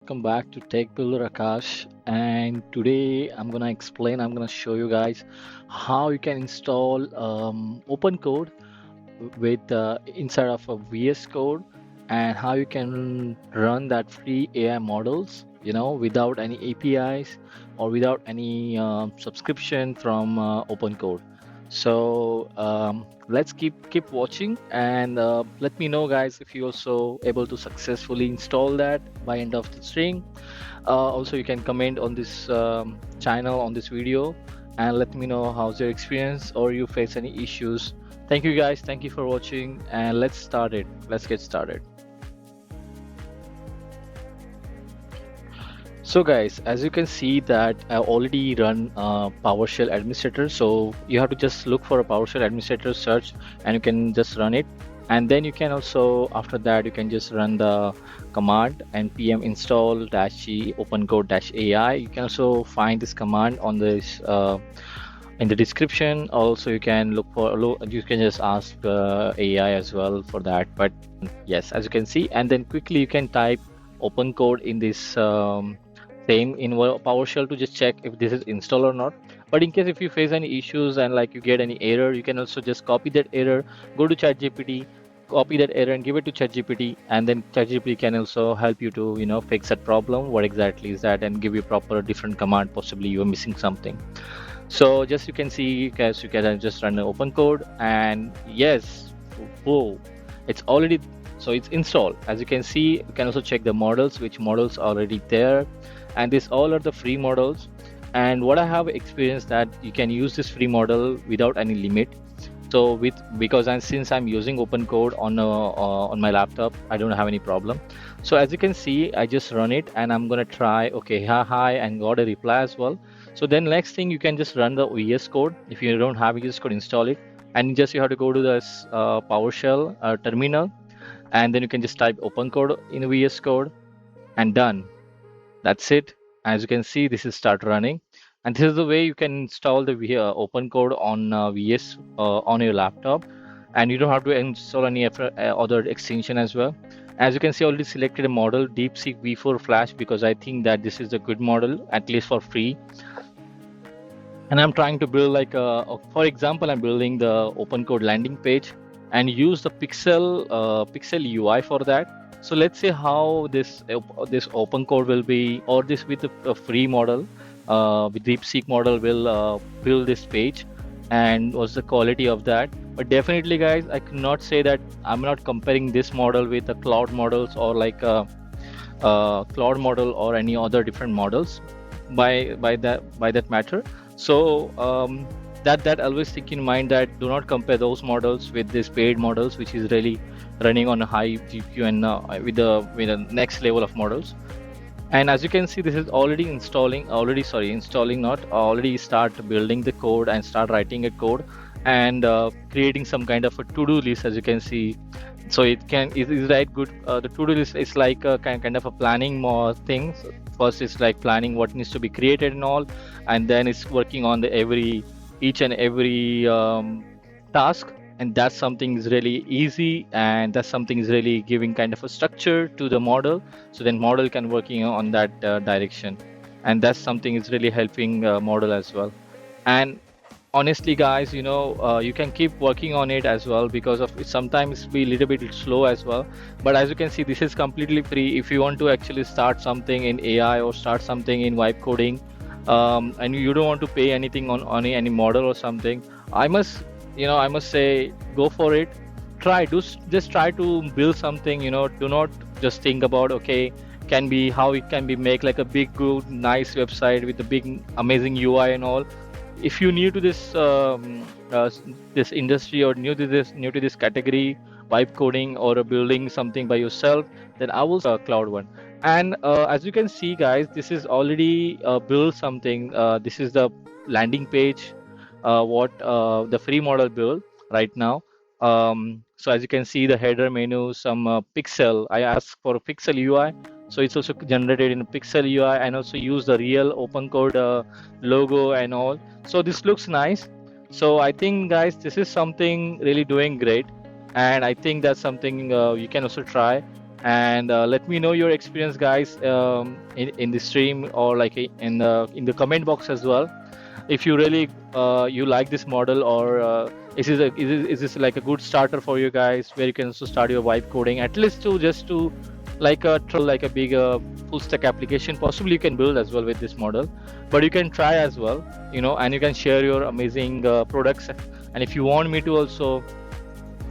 welcome back to Tech Builder Akash. And today I'm gonna show you guys how you can install OpenCode with inside of a VS Code, and how you can run that free AI models, without any APIs or without any subscription from OpenCode. So let's keep watching, and let me know, guys, if you also able to successfully install that by end of the stream. Also, you can comment on this channel on this video and let me know how's your experience or you face any issues. Thank you, guys. Thank you for watching, and let's get started. So guys, as you can see that I already run PowerShell administrator. So you have to just look for a PowerShell administrator, search, and you can just run it. And then you can also, after that, you can just run the command npm install -g opencode-ai. You can also find this command on this in the description. Also, you can you can just ask AI as well for that. But yes, as you can see, and then quickly you can type opencode in this same in PowerShell to just check if this is installed or not. But in case if you face any issues and like you get any error, you can also just copy that error, go to ChatGPT, copy that error and give it to ChatGPT, and then ChatGPT can also help you to fix that problem. What exactly is that, and give you proper different command. Possibly you are missing something. So just you can see, guys, you can just run an open code, and yes, whoa, it's already, so it's installed. As you can see, you can also check the models, which models are already there, and these all are the free models. And what I have experienced that you can use this free model without any limit. So since I'm using open code on my laptop, I don't have any problem. So as you can see, I just run it and I'm gonna try, okay, hi, and got a reply as well. So then next thing, you can just run the VS code. If you don't have VS code, install it, and just you have to go to this PowerShell terminal, and then you can just type open code in VS code, and done. That's it. As you can see, this is start running, and this is the way you can install the open code on VS on your laptop, and you don't have to install any other extension as well. As you can see, I already selected a model, DeepSeek V4 Flash, because I think that this is a good model, at least for free. And I'm trying to build like for example, I'm building the open code landing page and use the pixel UI for that. So let's see how this open code will be, or this with a free model, with DeepSeek model will build this page, and what's the quality of that. But definitely, guys, I cannot say that I'm not comparing this model with the cloud models, or like a cloud model or any other different models by that matter. So that always think in mind that do not compare those models with these paid models, which is really running on a high GPU and with the next level of models. And as you can see, this is already already start building the code and start writing a code, and creating some kind of a to-do list, as you can see. So it is right good. The to-do list is like a kind of a planning more things. First, it's like planning what needs to be created and all, and then it's working on each and every task. And that's something is really easy, and that's something is really giving kind of a structure to the model, so then model can working on that direction. And that's something is really helping model as well. And honestly, guys, you can keep working on it as well, because of it sometimes be a little bit slow as well. But as you can see, this is completely free. If you want to actually start something in AI or start something in vibe coding, and you don't want to pay anything on any model or something, I must say, go for it. Just try to build something. Do not just think about, okay, can be how it can be make like a big good nice website with a big amazing UI and all. If you're new to this industry, or new to this category, vibe coding or building something by yourself, then I will cloud one. And as you can see, guys, this is already built something. This is the landing page, what the free model build right now. So as you can see, the header menu, some pixel, I asked for a pixel UI, so it's also generated in a pixel UI, and also use the real open code logo and all. So this looks nice. So I think, guys, this is something really doing great, and I think that's something you can also try. and let me know your experience, guys, in the stream, or like in the comment box as well. If you really you like this model, or is this like a good starter for you guys, where you can also start your vibe coding, at least to just to like like a big full stack application possibly you can build as well with this model. But you can try as well, and you can share your amazing products. And if you want me to also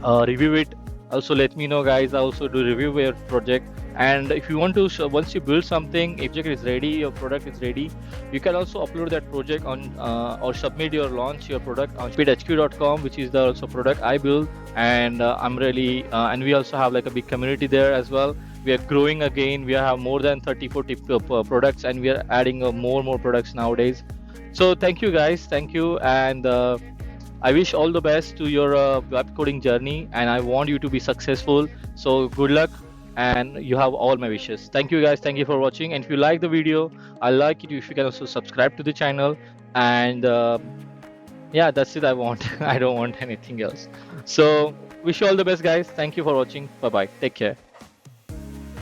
review it, also let me know, guys. I also do review your project. And if you want to once you build something, if project is ready, your product is ready, you can also upload that project on or submit your launch your product on speedhq.com, which is the also product I build. And I'm really and we also have like a big community there as well. We are growing again. We have more than 30-40 products, and we are adding more products nowadays. So thank you, guys. Thank you. And I wish all the best to your web coding journey, and I want you to be successful. So good luck, and you have all my wishes. Thank you, guys. Thank you for watching. And if you like the video, I like it if you can also subscribe to the channel. And yeah, that's it. I want. I don't want anything else. So wish you all the best, guys. Thank you for watching. Bye bye. Take care.